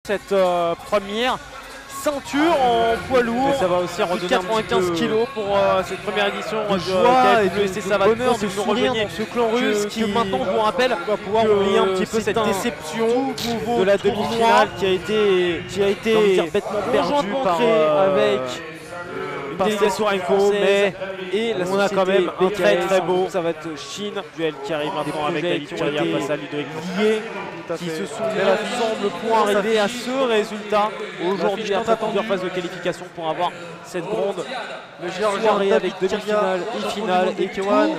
cette première ceinture en poids lourd. Et ça va aussi redonner 95 kg pour cette première édition de joie et de ça va bonheur de de vous sourire rejoignez dans ce clan russe que maintenant je vous rappelle va pouvoir oublier un oublier petit peu cette déception nouveau de la tournoi demi-finale qui a été j'ai envie de dire bêtement perdu conjointement par créée avec par délégation Renko, mais et la on a quand même un très très beau ça va être Chine duel qui arrive maintenant avec projets David qui ont Carrière été face à Ludovic liés qui se sont Belle affiche. ensemble pour arriver à ce résultat aujourd'hui L'affiche après tant plusieurs attendue. phases de qualification pour avoir cette grande le Géorgien soirée avec David demi-finale Kiria, et finale et Kewan,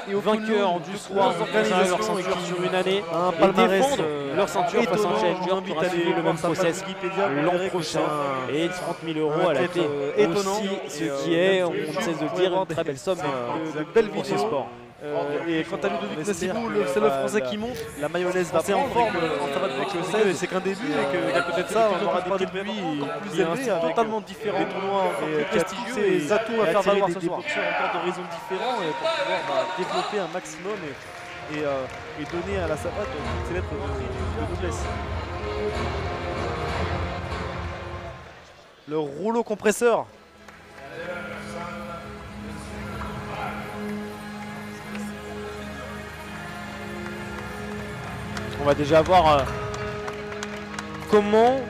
les vainqueurs du soir conservent leur ceinture sur une année un et palmarès défendent leur ceinture face à un challenger qui invite aura à suivi aller le même process l'an prochain et 30 000 € à la clé étonnant, aussi, ce qui est, on ne cesse de le dire, une très belle somme de belles pour ce vidéos. sport. Et quant à Ludovic Nassibou, c'est le français qui monte. La mayonnaise va en forme ça va avec le 16 et c'est qu'un début et qu'à côté de ça on aura des prix de lui plus élevés totalement différents, des tournois prestigieux et des atouts à faire valoir ce soir. Encore d'horizons différents et pour pouvoir développer un maximum et donner à la savate toutes ces lettres de noblesse. Le rouleau compresseur. On va déjà voir comment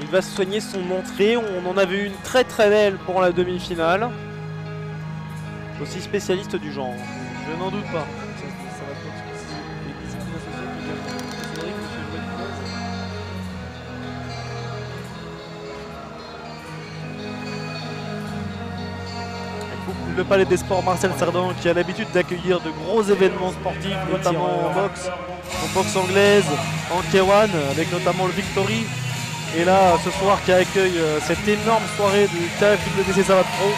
il va soigner son entrée. On en avait une très très belle pour la demi-finale. Aussi spécialiste du genre. Je n'en doute pas. Ça va être les disciplines associées. Le Palais des Sports Marcel Cerdan qui a l'habitude d'accueillir de gros événements sportifs, notamment en boxe anglaise, en K1, avec notamment le Victory. Et là, ce soir, qui accueille cette énorme soirée du KFWC Savate Pro.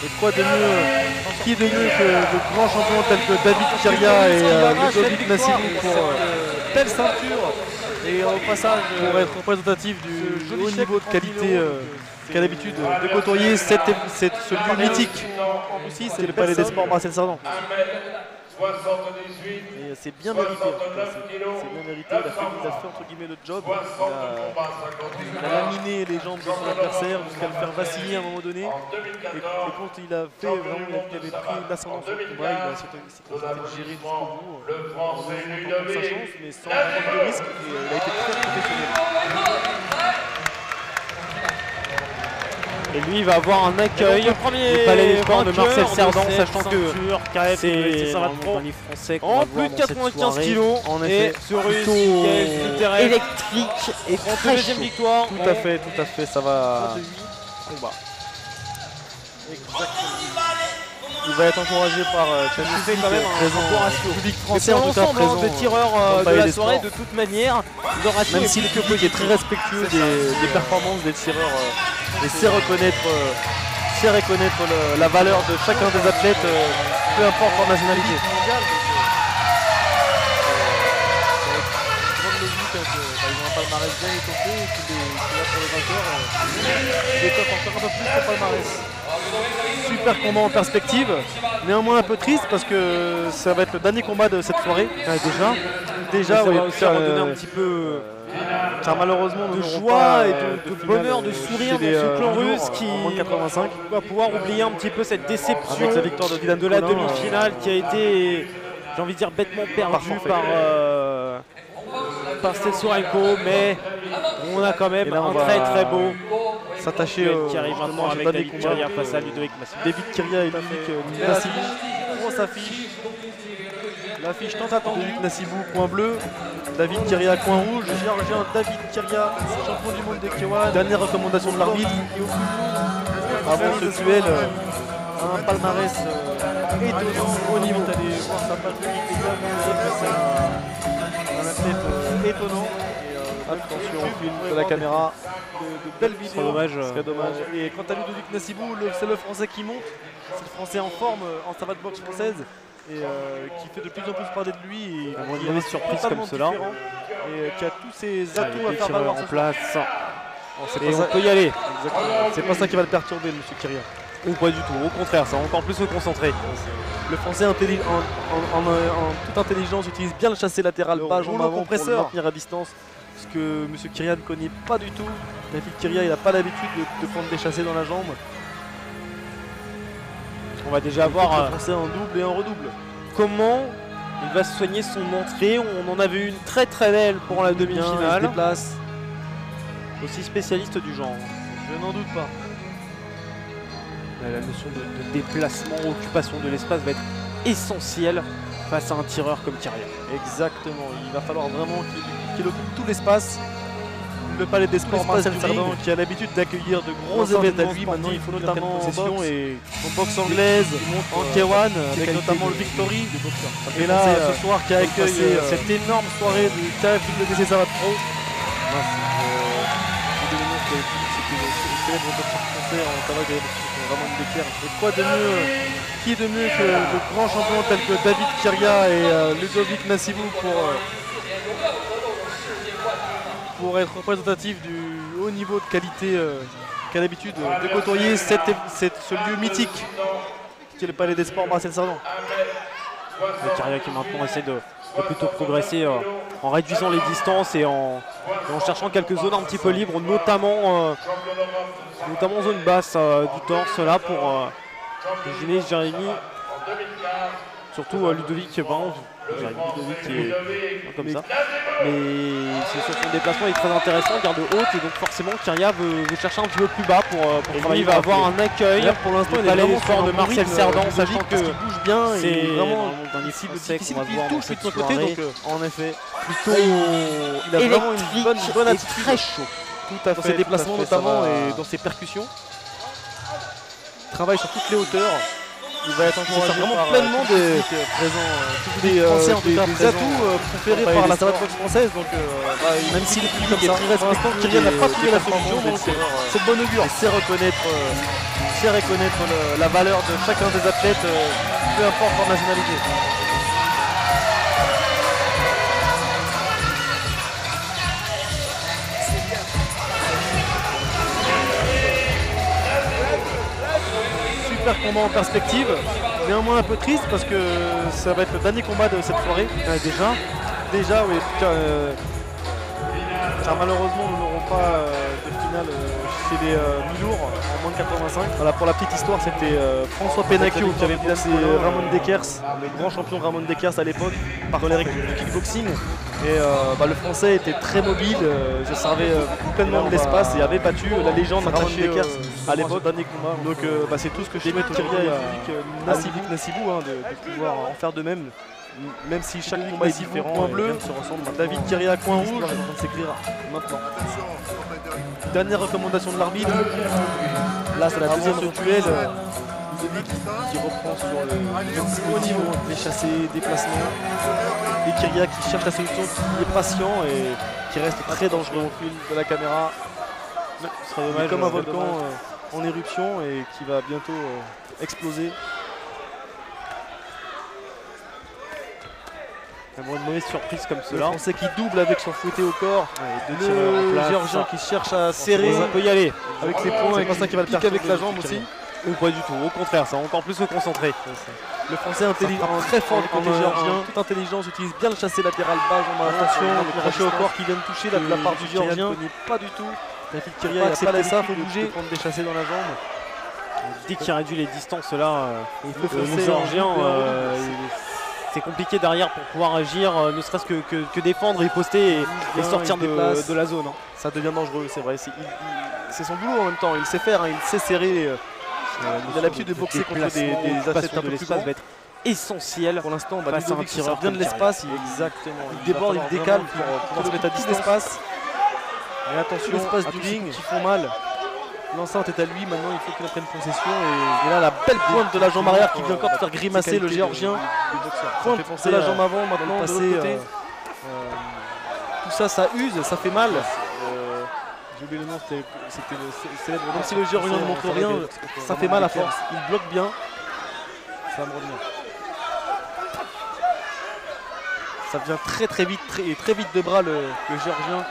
Et quoi de mieux, qui de mieux que de grands champions tels que David Kiria et Ludovic Nassibou pour telle ceinture et au passage pour être représentatif du haut niveau de qualité qu'a l'habitude de côtoyer ce lieu mythique en Russie, c'est le Palais des Sports Marcel Cerdan. Et c'est bien mérité, c'est bien mérité, il a fait entre guillemets le job, il a laminé les jambes de son adversaire jusqu'à le faire vaciller à un moment donné, et quand il a fait vraiment, il avait pris l'ascendant sur le combat, il a essayé de gérer jusqu'au bout, en tentant sa chance, mais sans prendre de risque, et il a été très professionnel. Et lui il va avoir un accueil le premier du Palais des Sports de Marcel Cerdan, sachant que c'est français en plus de 95 kg en effet, sur une électrique et très deuxième chaud. victoire. Tout à fait, ça va. Combat. Il va être encouragé par fait quand même un public C'est français en tout cas l'ensemble présent des tireurs de la soirée de toute manière. Le ratio même est si le plus que public est très respectueux des performances des tireurs et sait reconnaître la valeur de chacun des athlètes, peu importe leur nationalité. Ils ont un palmarès bien étoffé et qu'il est là pour les vainqueurs. Il étoffe encore un peu plus son palmarès. Super combat en perspective, néanmoins un peu triste parce que ça va être le dernier combat de cette soirée. Déjà, ça oui, va aussi redonner un petit peu car malheureusement de nous n'aurons joie pas, et de finale, bonheur, de sourire dans ce clan russe qui en moins de 85 va pouvoir oublier un petit peu cette déception avec la victoire de Dylan de la Colin, demi-finale qui a été, j'ai envie de dire, bêtement perdue par Stetsurenko, mais on a quand même là, on un va très très beau s'attacher qui arrive maintenant avec David Kiria face à Ludovic Nassibou. David Kiria et Ludovic Nassibou, grosse affiche. L'affiche tant attendue, Ludovic Nassibou, coin bleu, David Kiria, coin rouge, Géorgien David Kiria, champion du monde de K1, dernière recommandation de l'arbitre. Avant ce duel, un palmarès étonnant au niveau, allez voir sa page de Wikipédia, c'est un athlète étonnant. Attention au film de la caméra, de belles vidéos, ce serait dommage. Et quant à Ludovic Nassibou, c'est le français qui monte, c'est le français en forme en savate boxe française et qui fait de plus en plus parler de lui et qui est une surprise comme cela et qui a tous ses atouts à faire valoir en place. Et on peut y aller. C'est pas ça qui va le perturber, monsieur Kiria. Ou pas du tout, au contraire, ça va encore plus se concentrer. Le français en toute intelligence utilise bien le chassé latéral bas, jambe avant pour le maintenir à distance. Ce que M. Kyria ne connaît pas du tout. David Kyria, il n'a pas l'habitude de prendre des chassés dans la jambe. On va déjà voir le français en double et en redouble. Comment il va soigner son entrée. On en avait une très belle pour la demi-finale. Il se déplace. Aussi spécialiste du genre. Je n'en doute pas. La notion de déplacement, occupation de l'espace va être essentielle face à un tireur comme Kyria. Exactement, il va falloir vraiment qu'il occupe tout l'espace. Le palais des sports Marcel Cerdan qui a l'habitude d'accueillir de gros événements à lui. Maintenant il faut notamment en possession et en boxe anglaise, en K1 avec notamment le Victory. Et là ce soir qui accueille cette énorme soirée du KFWC Savate Pro. C'était le célèbre boxeur français en travail de Ramon Becker. Et quoi de mieux, qui de mieux que de grands champions tels que David Kyria et Ludovic Nassibou pour être représentatif du haut niveau de qualité qu'a l'habitude de côtoyer ce lieu mythique qui est le Palais des Sports Marcel Cerdan. Kyria qui maintenant essaie de plutôt progresser en réduisant les distances et en cherchant quelques zones un petit peu libres, notamment en zone basse du torse là pour gêner Jérémy. Surtout Ludovic, Ludovic qui est comme ça. Mais sur son déplacement il est très intéressant, garde haute, et donc forcément Kyria veut chercher un petit peu plus bas pour travailler. Il va avoir un accueil. Là, pour l'instant il est vraiment fort de Marcel Cerdan, sachant que il bouge bien, c'est vraiment un cible difficile difficile qu'on va qu'il voir touche dans de son cette côté, soirée. donc en effet Plutôt il a vraiment une bonne et attitude, très chaud. tout à fait, dans ses déplacements notamment et dans ses percussions. Il travaille sur toutes les hauteurs. Il va être encouragé vraiment pleinement des Français, en tout cas des atouts préférés par la Savate Boxe française. Donc même si le public est très respectueux, Kyria n'a pas trouvé la solution, donc c'est de bonne augure. Il sait reconnaître la valeur de chacun des athlètes, peu importe leur nationalité. Super combat en perspective, néanmoins un peu triste parce que ça va être le dernier combat de cette soirée. Déjà oui, car malheureusement nous n'aurons pas de finale chez les mi-lourds en moins de 85. Voilà, pour la petite histoire, c'était François Penacchio qui avait placé Ramon Dekers, le grand champion Ramon Dekers à l'époque, dans les règles du kickboxing. Et le français était très mobile, se servait pleinement de l'espace et avait battu la légende Ramon Dekers à l'époque. Dernier combat. Donc c'est tout ce que je souhaite aujourd'hui à Ludovic Nassibou, de pouvoir en faire de même. Même si chaque combat est différent, coin bleu, se ressemble. David Kyria, coin rouge, est en train de s'écrire maintenant. Dernière recommandation de l'arbitre. Là, c'est la deuxième rituelle. Ludovic qui reprend sur le haut niveau, les chassés, déplacements. Et Kyria qui cherche la solution, qui est patient et qui reste très dangereux au fil de la caméra. Ce serait dommage, comme un volcan en éruption et qui va bientôt exploser. Vraiment une mauvaise surprise comme cela. Le français qui double avec son fouetté au corps. Ouais, le géorgien qui cherche à serrer. On peut y aller avec les poings. C'est pas ça qui va le faire avec la jambe aussi. Ou pas du tout, au contraire, ça va encore plus se concentrer. Le français intelligent, très fort du côté géorgien. Toute intelligence utilise bien le chassé latéral bas. Attention, le crochet au corps qui vient de toucher de la part du géorgien. Ne connaît pas du tout. David Kyria n'a pas l'habitude de prendre des chassés dans la jambe. Dès qu'il réduit les distances là, le géorgien, c'est compliqué derrière pour pouvoir agir, ne serait-ce que défendre, riposter et sortir de la zone. Ça devient dangereux, c'est vrai. C'est son boulot en même temps, il sait faire, il sait serrer. Il a l'habitude de boxer contre des athlètes un peu plus grands. Va être essentiel. Pour l'instant, Ludovic sort bien de l'espace. Exactement. Il déborde, il décale pour se mettre à distance. Et attention, l'espace du ring qui font mal. L'enceinte est à lui, maintenant il faut qu'il en prenne possession. Et là, la belle pointe de la jambe arrière qui vient encore de faire grimacer le géorgien. Pointe de la jambe avant, maintenant de l'autre côté. Tout ça, ça use, ça fait mal. J'ai oublié le nom, c'était le célèbre. Même si le géorgien ne montre rien, ça fait mal à force. Il bloque bien. Ça va me revenir. Ça devient très vite, très vite de bras le géorgien.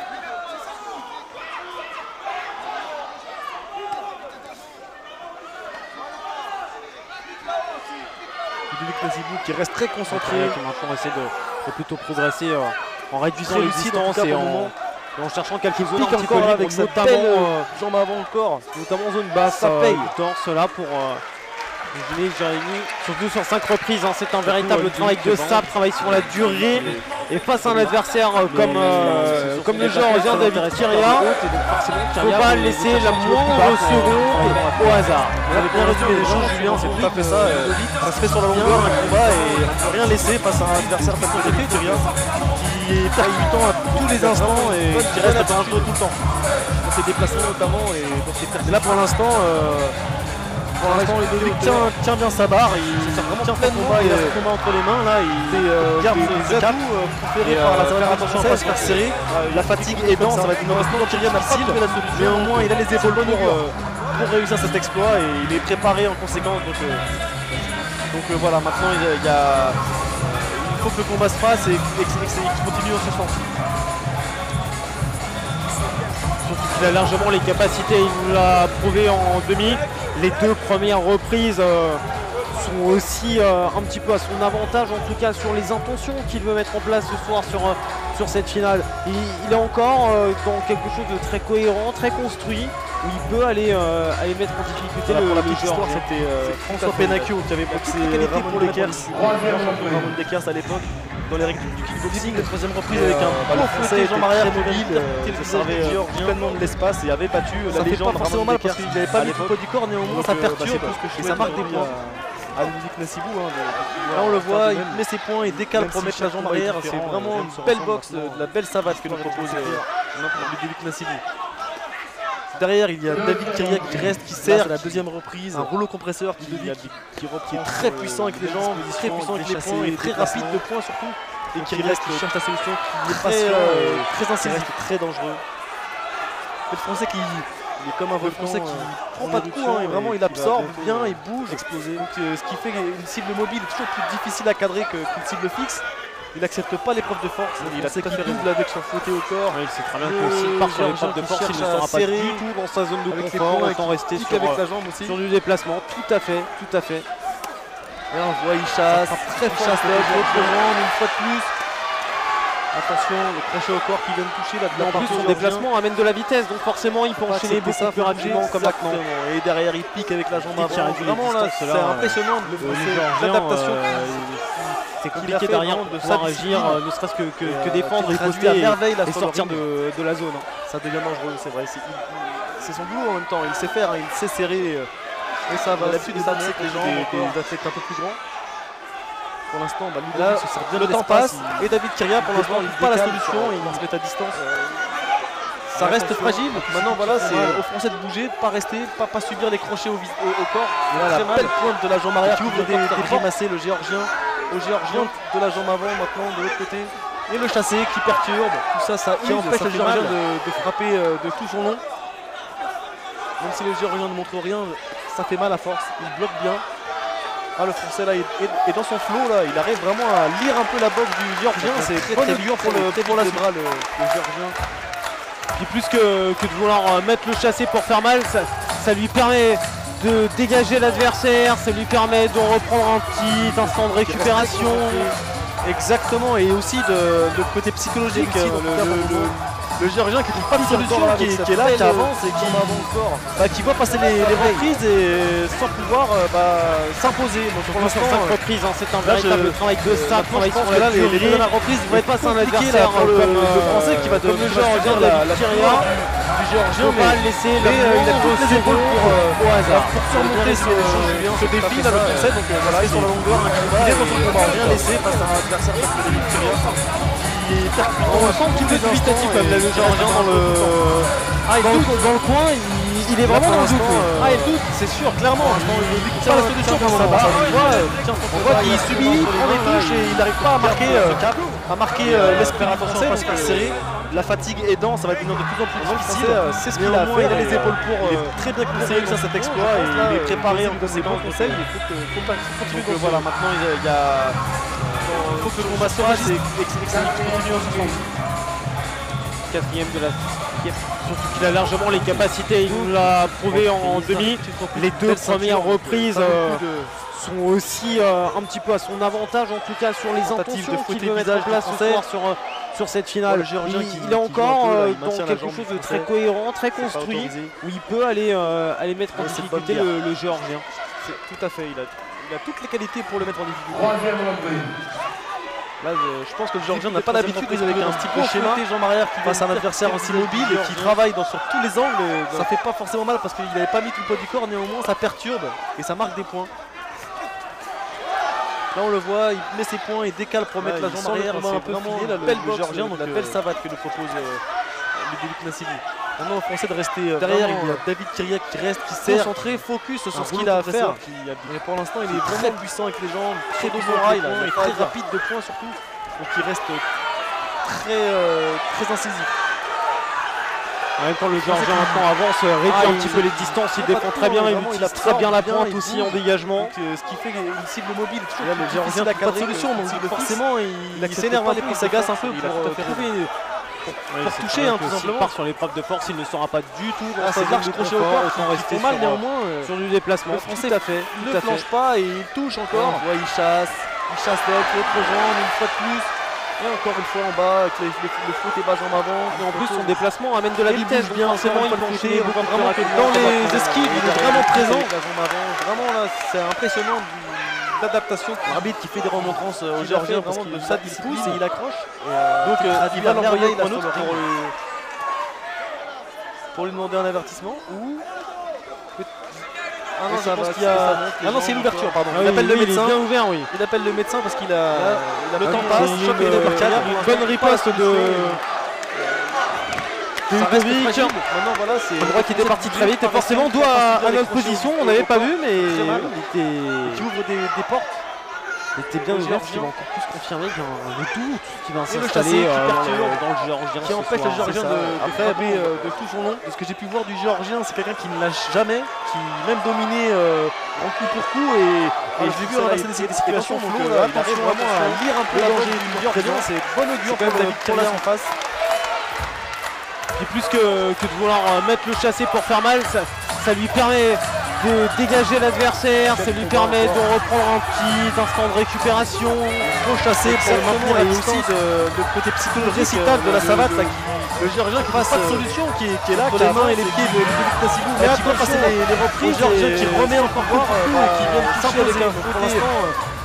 Nassibou qui reste très concentré. Qui maintenant essaie de plutôt progresser en réduisant les distances et en cherchant quelques zones un petit peu libres, avec sa notamment jambe avant le corps. notamment en zone basse. Ça paye. Torse là pour Jérémy, surtout sur 5 reprises, hein, c'est un véritable travail de sabre, travail sur la durée. Et face à un adversaire comme le géorgien David Kyria, il ne faut pas laisser la moindre seconde au hasard. Vous avez bien résumé les choses, Julien, c'est tout à fait ça. Ça se fait sur la longueur un combat et on ne peut rien laisser face à un adversaire tellement épais, Kyria, qui est percutant à tous les instants et qui reste dangereux tout le temps. Dans ses déplacements notamment et dans ses pertes. Et là pour l'instant, Ludovic tient bien sa barre, il tient plein de combat entre les mains, là, il garde ses atouts conférés par la fédération française, faire serrer, la fatigue aidant, ça va être une heureusement Kyria difficile, mais au moins il a les épaules pour réussir cet exploit et il est préparé en conséquence. Donc voilà, maintenant il faut que le combat se fasse et qu'il continue en ce sens. Il a largement les capacités, il nous l'a prouvé en demi. Les 2 premières reprises sont aussi un petit peu à son avantage, en tout cas sur les intentions qu'il veut mettre en place ce soir sur cette finale. Il est encore dans quelque chose de très cohérent, très construit, où il peut aller mettre en difficulté pour la petite joueur. histoire, c'était François Penacchio qui avait boxé Ramon Dekers, Ramon Dekers à l'époque. Dans les règles du kickboxing, la 3e reprise avec un beau français jambe arrière mobile, il servait pleinement de l'espace et avait battu la légende Ramon Dekers. Parce qu'il n'avait pas mis le poids du corps, néanmoins ça perturbe et ça marque des points à Ludovic Nassibou. Là on le voit, il met ses points, il décale pour mettre la jambe arrière, c'est vraiment une belle boxe, de la belle savate que nous propose Ludovic Nassibou. Derrière, il y a David Kyria qui reste, qui sert la 2e reprise, un rouleau compresseur qui est très puissant avec les jambes, très puissant avec les points et très rapide de points surtout. Et qui reste, qui cherche la solution, qui est patient, très incisif, très dangereux. Et le français qui est comme un volcan, qui prend pas de coups, et vraiment il absorbe bien, il bouge, explosé. Donc, ce qui fait qu'une cible mobile est toujours plus difficile à cadrer qu'une cible fixe. Il n'accepte pas l'épreuve de force, il a qui double avec son fouetté au corps. Il sait très bien que s'il part sur l'épreuve de force, il ne sera pas du tout dans sa zone de confort, autant rester sur du déplacement. Tout à fait. Et on voit, il chasse, très fort, l'autre jambe une fois de plus. Attention, le crochet au corps qui vient de toucher là. En plus, son déplacement amène de la vitesse, donc forcément, il peut enchaîner beaucoup plus rapidement comme maintenant. Et derrière, il pique avec la jambe avant. Vraiment là, c'est impressionnant l'adaptation. C'est compliqué derrière de pouvoir agir, ne serait-ce que défendre et poster à merveille et sortir de la zone. Ça devient dangereux, c'est vrai. C'est son boulot en même temps, il sait faire, il sait serrer. Et ça va l'habitude des athlètes, des athlètes un peu plus grands. Pour l'instant, là, le temps passe et David Kyria, pour l'instant, il n'a pas la solution et il se met à distance. Ça reste fragile. Maintenant, voilà, c'est aux Français de bouger, de pas pas subir les crochets au corps. Voilà, la belle pointe de la jambe arrière qui ouvre des grimacés, le géorgien. Au géorgien de la jambe avant, maintenant de l'autre côté. Et le chassé qui perturbe. Tout ça, ça empêche le géorgien de frapper de tout son long. Même si le géorgien ne montre rien, ça fait mal à force. Il bloque bien. Ah, le français là est dans son flow là, il arrive vraiment à lire un peu la boxe du géorgien. C'est très dur pour la bras le géorgien. Puis plus que de vouloir mettre le chassé pour faire mal, ça lui permet de dégager l'adversaire, ça lui permet de reprendre un petit instant de récupération. Exactement, et aussi de côté psychologique. Le géorgien qui trouve pas de solution, qui est là, qui avance et qui voit passer les reprises et sans pouvoir s'imposer. Pour l'instant, 5 reprises, c'est un véritable travail de sabre, travail sur la durée. Les dernières reprises vont être face à un compliquées adversaire pour le français qui va devenir le géorgien la Kyria du géorgien, mais il a toutes les épaules au hasard pour surmonter ce défi là, le français. Donc voilà, il est sur la longueur, il est dans son combat, rien laissé face à un adversaire comme David Kyria. On sent qu'il est dubitatif comme le géorgien dans le coin, il est vraiment dans le doute. Il doute, c'est sûr, clairement. Il tient la solution pour sa barre. On voit qu'il subit, il prend des touches et il n'arrive pas à marquer l'esprit français parce qu'il est serré. La fatigue aidant, ça va devenir de plus en plus difficile. C'est ce qu'il a fait, il a les épaules pour très bien conseiller cet exploit et il est préparé en conséquence. Il faut continuer. Donc voilà, maintenant il faut que le combat se fasse et continue en ce sens. 4e de la 5e. Surtout qu'il a largement les capacités, il nous l'a prouvé en demi. Les 2 premières reprises sont aussi un petit peu à son avantage, en tout cas sur les intentions qu'il veut mettre en place ce soir sur cette finale. Il est encore dans quelque chose de très cohérent, très construit, où il peut aller mettre en difficulté le Géorgien. Tout à fait, il a toutes les qualités pour le mettre en difficulté. Là, je pense que le Géorgien n'a pas l'habitude de jouer avec un petit peu schéma face à un adversaire aussi mobile et qui travaille sur tous les angles. Ça fait pas forcément mal parce qu'il n'avait pas mis tout le poids du corps, néanmoins ça perturbe et ça marque des points. Là on le voit, il met ses points, il décale pour mettre la jambe arrière, c'est un peu filé, là, le Géorgien, donc la belle savate que nous propose Ludovic Nassibou. Maintenant au Français de rester derrière, il y a David Kyria qui reste, qui s'est concentré, focus sur ce qu'il a à faire. Mais pour l'instant il est très puissant avec les jambes, très beau moral, il est très rapide de points surtout, donc il reste très incisif. En même temps, le Géorgien maintenant avance, réduit un petit peu les distances, il défend très bien, il utilise très bien la pointe aussi en dégagement. Ce qui fait une cible mobile, là le Géorgien n'a pas de solution, donc forcément il s'énerve un peu, il s'agace un peu pour toucher tout simplement. S'il part sur l'épreuve de force, il ne sera pas du tout dans sa large crochet au corps, autant rester mal néanmoins sur du déplacement. Le Français ne flanche pas et il touche encore. Il chasse avec l'autre jambe une fois de plus. Et encore une fois en bas avec le foot et bas jambes avant. Et en plus son déplacement amène de la vitesse, bien forcément il peut enchaîner vraiment dans les esquives, il est vraiment présent. Vraiment là c'est impressionnant l'adaptation. L'arbitre qui fait des remontrances au Géorgien, vraiment de ça il pousse et il accroche. Donc il va l'envoyer un autre pour lui demander un avertissement ou. Ah non, je pense qu'il y a. Ah non, c'est une ouverture, pardon. Il appelle le médecin. Bien ouvert, oui. Il appelle le médecin parce qu'il a. Le temps passe. Une bonne riposte de. Ludovic. Maintenant, voilà, c'est. Le droit qui était parti très vite et forcément doit à notre position. On n'avait pas vu, mais qui ouvre des portes. Il était bien ouvert, ce qui va encore plus confirmer qu'il y a un doute qui va s'installer dans le Géorgien. Qui empêche le Géorgien de frapper de tout son long. De ce que j'ai pu voir du Géorgien, c'est quelqu'un qui ne lâche jamais, qui même dominé en coup pour coup. Et j'ai vu renverser des situations. Donc attention vraiment à lire un peu le danger du Géorgien. C'est bon augure pour David Kyria en face. Puis plus que de vouloir mettre le chassé pour faire mal, ça lui permet de dégager l'adversaire, ça lui permet de reprendre un petit instant de récupération. Trop chassé pour maintenir et aussi le côté psychologique de la savate là, le Géorgien qui passe pas de solution, qui est là, qui a les mains et les pieds de Ludovic Nassibou, mais qui va passer les reprises, le Géorgien qui remet encore voir qui vient de toucher avec un côté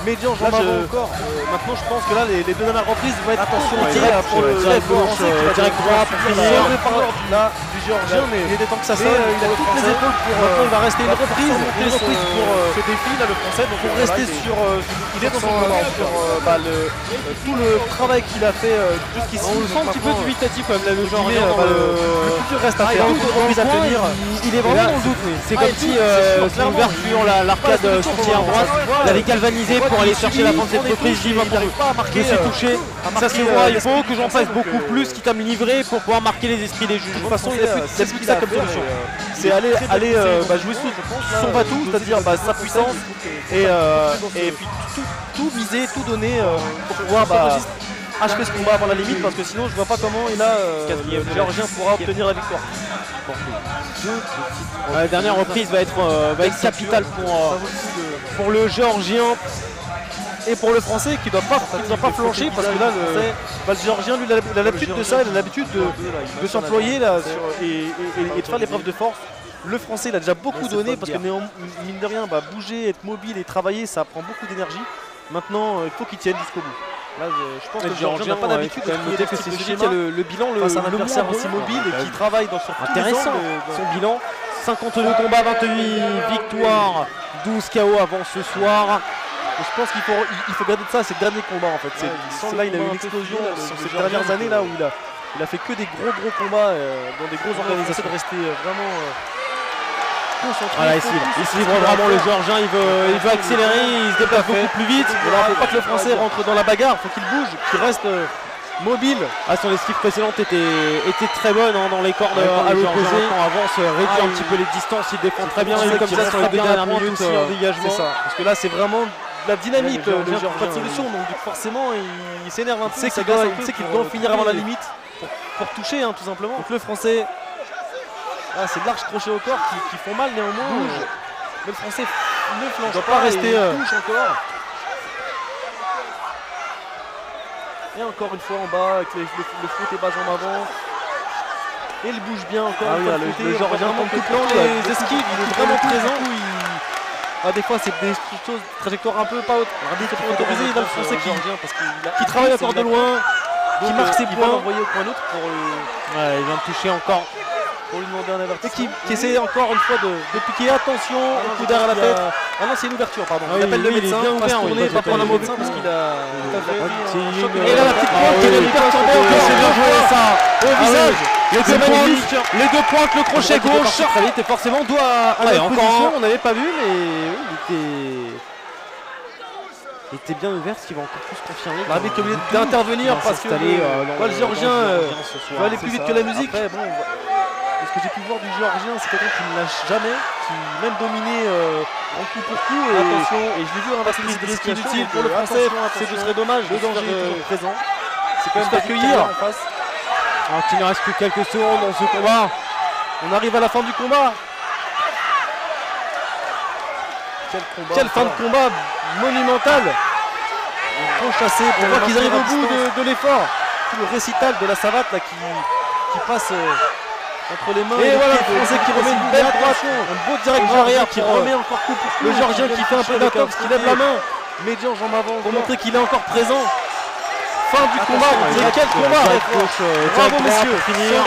médian jambe avant encore. Maintenant je pense que là les deux dernières reprises vont être attention pour le direct gauche, direct droit pour finir là du Géorgien, mais il est temps que ça sonne, il a toutes les épaules pour il va rester une reprise pour ce défi là le Français, donc pour rester sur il est dans son tout le travail qu'il a fait jusqu'ici. On le sent un petit peu dubitatif quand même là, le Géorgien. Le futur reste à faire, beaucoup de reprises à tenir. Il est vraiment dans le doute, c'est comme si l'ouverture, l'arcade sortie à droite, l'avait galvanisé pour aller chercher la fin de cette reprise. Il n'arrive pas à marquer, je suis touché, ça se voit, il faut que j'en fasse beaucoup plus, quitte à me livrer pour pouvoir marquer les esprits des juges. De toute façon, il a plus que ça comme solution. C'est aller jouer sous son batou, c'est-à-dire sa puissance et puis tout miser, tout donner pour pouvoir achever ce combat avant la limite, parce que sinon je vois pas comment le Géorgien pourra obtenir la victoire. La dernière reprise va être capitale pour le Géorgien et pour le Français qui ne doit pas flancher, parce que là le Géorgien lui il a l'habitude de ça, il a l'habitude de s'employer et de faire l'épreuve de force. Le Français il a déjà beaucoup donné parce que mine de rien bouger, être mobile et travailler ça prend beaucoup d'énergie. Maintenant il faut qu'il tienne jusqu'au bout. Là, je pense que le Géorgien n'a pas l'habitude de noter que c'est le bilan face à un adversaire aussi mobile et qui travaille sur intéressant son bilan. 52 combats, 28 victoires, 12 KO avant ce soir. Et je pense qu'il faut garder de ça ses derniers combats en fait. Là il a eu une explosion sur ces dernières années là où il a fait que des gros combats dans des grosses organisations, de rester vraiment concentré. Voilà, il se livre vraiment le Géorgien, il veut accélérer, il se déplace beaucoup plus vite. Il ne faut pas que le Français rentre dans la bagarre, il faut qu'il bouge, qu'il reste mobile. Son esquive précédente était très bonne dans les cordes à l'opposé. Avance, réduit un petit peu les distances, il défend très bien, comme ça sur les dernières minutes en dégagement. Parce que là c'est vraiment la dynamite, le Géorgien n'a pas de solution, donc forcément il s'énerve un peu, il sait qu'il doit finir avant la limite pour toucher tout simplement. Donc le Français, c'est de larges crochets au corps qui font mal néanmoins, mais le Français flanche doit pas rester. Touche encore. Et encore une fois en bas avec le foot et bas en avant. Et il bouge bien encore. Le Géorgien tente tout le temps les esquives, il est vraiment présent. Des fois c'est des choses, trajectoire un peu pas haute. Pour autoriser, il a le Français qui travaille encore de loin, qui marque ses points. Envoyé au point neutre pour il vient de toucher encore. Pour lui demander un avertissement. Qui essaie encore une fois de piquer. Attention, un coup derrière la tête. Ah non, c'est une ouverture, pardon. Il appelle le médecin, il va se tourner, pas prendre un médecin parce qu'il a. Et là, la petite pointe qui est perturbée. C'est bien joué ça. Au visage. Les deux pointes, le crochet gauche. Et forcément, doit à la position. On n'avait pas vu, mais il était bien ouvert, ce qui va encore plus confirmer. L'arbitre est obligé d'intervenir parce que le Géorgien va aller plus vite que la musique. Ce que j'ai pu voir du Géorgien, c'est quelqu'un qui ne lâche jamais, qui même dominé en coup pour coup. Et je l'ai vu inverser des risques inutiles pour le Français. Ce serait dommage. Le danger est toujours présent. C'est quand même d'accueillir en face. Alors qu'il ne reste plus quelques secondes dans ce combat. On arrive à la fin du combat. Quelle fin de combat monumentale. Trop chassé pour voir qu'ils arrivent au bout de l'effort. Tout le récital de la savate là, qui passe entre les mains. Et voilà le Français qui remet une belle droite, un beau direct arrière qui remet encore coup pour coup. Le Géorgien qui fait un peu d'intox, qui lève la main. Médian jambe avant pour montrer qu'il est encore présent. Fin du combat, quel combat! Bravo messieurs!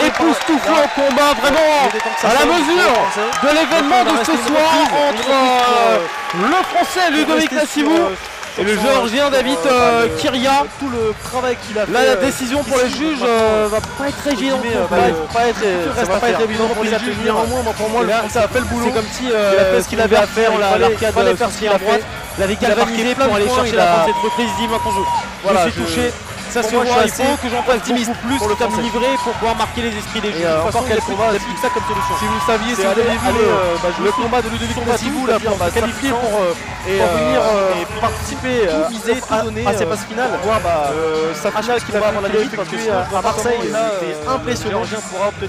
Époustouflant combat, vraiment à la mesure de l'événement de ce soir entre le Français Ludovic Nassibou et le Géorgien David Kiria. Tout le travail qu'il a fait. Là, la décision pour les juges va pas être évidente. Ça va pas être évident pour les juges. Néanmoins, pour moi, le Français a fait le boulot. C'est comme si il a fait ce qu'il avait à faire. L'arcade fallait faire ce qu'il a fait. L'avait galvanisé pour aller chercher la fin de cette reprise. Il dit maintenant je suis touché. Ça se voit, il faut que j'en fasse beaucoup plus pour le temps livré pour pouvoir marquer les esprits des juges. Encore quel combat, c'est ça comme solution. Si vous saviez, si vous aviez vu le combat de Ludovic Nassibou là pour se qualifier pour venir participer, tout donner à ces phases finales, voir sa finale qu'il va avoir la limite parce que à Marseille, c'était impressionnant.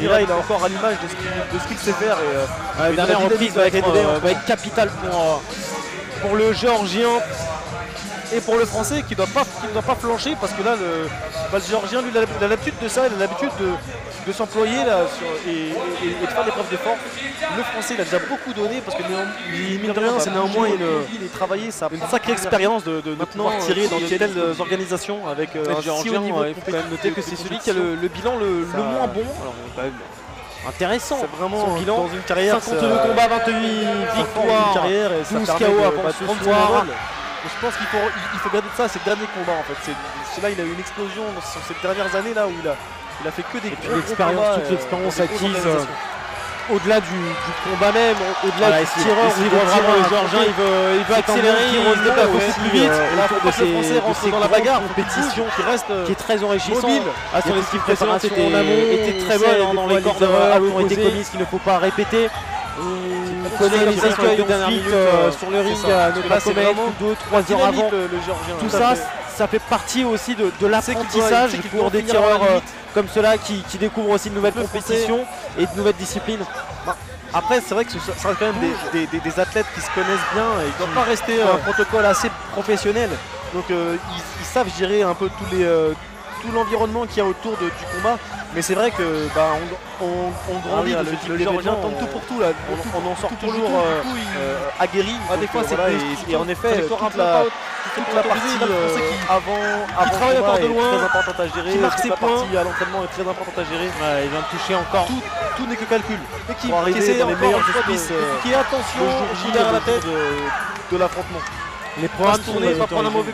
Et là, il est encore à l'image de ce qu'il sait faire. La dernière reprise va être capitale pour le Géorgien. Et pour le Français qui ne doit pas flancher parce que là le Géorgien lui il a l'habitude de ça, il a l'habitude de s'employer et de faire des preuves d'effort. Le Français il a déjà beaucoup donné parce que mine de rien c'est néanmoins il est travaillé, ça une sacrée expérience de pouvoir tirer dans de telles organisations avec un Géorgien. Il faut quand même noter que c'est celui qui a le bilan le moins bon. Alors, quand même, intéressant, c'est vraiment son bilan dans une carrière 52 combats, 28 victoires, 12 KO avant ce soir. Je pense qu'il faut garder de ça, c'est le dernier combat en fait. Là il a eu une explosion sur ces dernières années là où il a fait que des gros combats. Toute l'expérience acquise au-delà du combat même, au-delà du tireur, il voit vraiment le Géorgien, il veut accélérer, il va beaucoup plus vite. Là, pour que les Français rentrent dans la bagarre, compétition qui est très enrichissante. Son esquive précédente était très bonne dans les corps qui ont été commises qu'il ne faut pas répéter. On connaît les accueils de dernière minute sur le ring, ne pas commettre 2-3 heures avant. Tout ça, ça fait partie aussi de l'apprentissage pour des tireurs comme ceux-là qui découvrent aussi de nouvelles compétitions et de nouvelles disciplines. Après, c'est vrai que ça reste quand même des athlètes qui se connaissent bien et qui ne doivent pas rester un protocole assez professionnel. Donc ils savent gérer un peu tout l'environnement qu'il y a autour du combat. Mais c'est vrai que on grandit de ce type d'événement, tente tout pour tout là. On en sort toujours aguerri. Des fois c'est et en effet toute la partie avant qui travaille encore de loin, très importante à gérer. Qui marque ses points à l'entraînement est très importante à gérer. Il vient de toucher encore. Tout n'est que calcul. Et qui essaie dans les meilleurs esprits. Qui attention à la tête de l'affrontement. Les programmes sont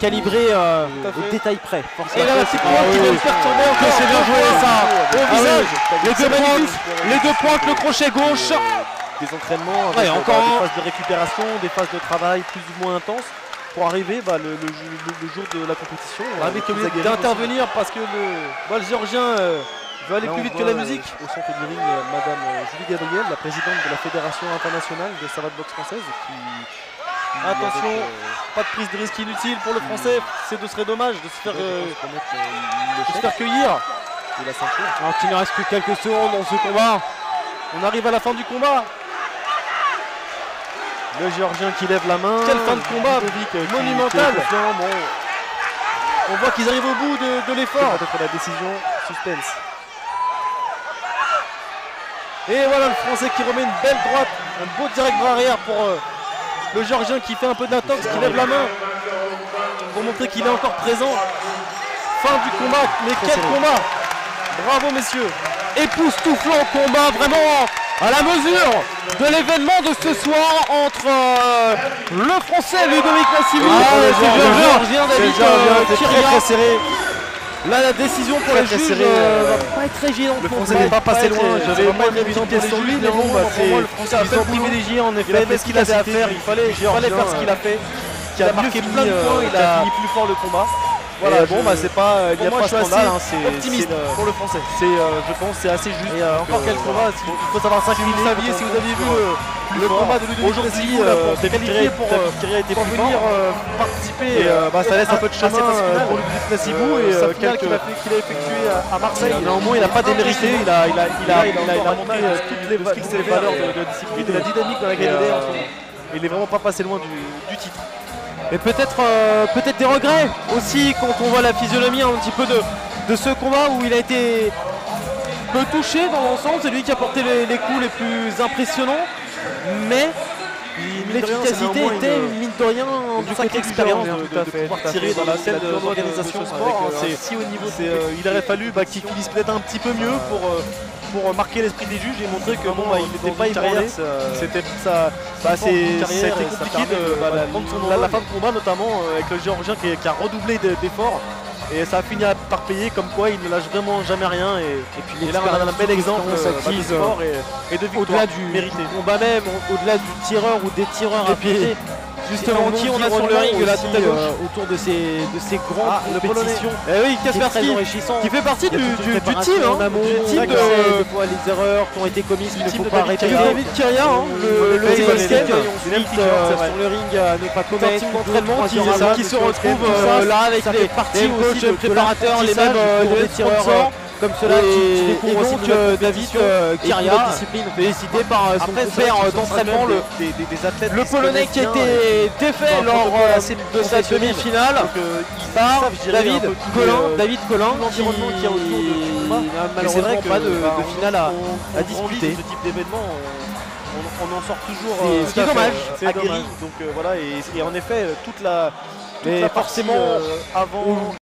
calibrés au détail près. Et là, c'est qui vient de perturber encore. C'est bien joué ça. Au visage. Les deux pointes, le crochet gauche. Des entraînements avec des phases de récupération, des phases de travail plus ou moins intenses pour arriver le jour de la compétition. Avec d'intervenir parce que le Géorgien veut aller plus vite que la musique. Au centre du ring, Madame Julie Gabriel, la présidente de la Fédération internationale de savate boxe française, attention, pas de prise de risque inutile pour le Français, ce serait dommage de se faire cueillir. Alors qu'il ne reste plus quelques secondes dans ce combat. On arrive à la fin du combat. Le Géorgien qui lève la main. Quelle fin de combat monumentale. On voit qu'ils arrivent au bout de l'effort. Peut-être la décision, suspense. Et voilà le Français qui remet une belle droite, un beau direct bras arrière pour le Géorgien qui fait un peu d'intox, qui lève la main pour montrer qu'il est encore présent. Fin du combat, mais quel combat! Bravo messieurs! Époustouflant combat, vraiment à la mesure de l'événement de ce soir entre le Français Ludovic Nassibou et le Géorgien David Kyria. Très serré. Là, la décision pour les juges va pas être très gênante. Le Français n'est pas passé loin. J'avais moins une pièce sur lui, mais bon, le Français a fait privilégié en effet. Il a fait ce qu'il avait à faire. Il fallait faire ce qu'il a fait. Qui a marqué plein de points. Il a fini plus fort le combat. Voilà, bon bah c'est pas, il n'y a pas de scandale, c'est optimiste pour le Français. Je pense c'est assez juste. Et encore quel combat, il faut savoir s'incliner. Si vous aviez vu le combat de Ludovic Nassibou s'est qualifié pour venir participer, ça laisse un peu de chemin pour Ludovic Nassibou et qu'il a effectué à Marseille. Néanmoins il n'a pas démérité, il a montré toutes les valeurs de la discipline, de la dynamique dans laquelle il est en ce moment. Il n'est vraiment pas passé loin du titre. Et peut-être des regrets aussi quand on voit la physionomie un petit peu de ce combat où il a été peu touché dans l'ensemble. C'est lui qui a porté les coups les plus impressionnants, mais l'efficacité était mine de rien du côté expérience de pouvoir tirer dans la scène de l'organisation sport. Si au niveau, il aurait fallu qu'il finisse peut-être un petit peu mieux pour marquer l'esprit des juges et montrer que il n'était pas ébranlé. C'était compliqué la fin de combat, notamment avec le Géorgien qui a redoublé d'efforts. Et ça a fini par payer, comme quoi il ne lâche vraiment jamais rien. Et puis là, on a un bel exemple de sport et de victoire au-delà du combat même, au-delà du tireur ou des tireurs impliqués. Justement, qui on a sur le ring là tout à gauche autour de ces grandes compétitions. Et oui, Kaspersky qui fait partie du team en amont, du team de fois les erreurs qui ont été commises, qu'il ne faut pas répéter. David Kyria, le team ensuite sur le ring à ne pas commettre d'entraînement qui se retrouve là avec les coachs préparateurs, les mêmes tireurs comme cela, tu découvres aussi David Kyria, félicité par son compère d'entraînement, le Polonais qui a été défait lors de sa demi-finale par David Collin, qui n'a malheureusement pas de finale à disputer. Ce type d'événement, on en sort toujours. Ce qui est dommage, aguerri. Donc voilà, et en effet, toute la mais forcément avant.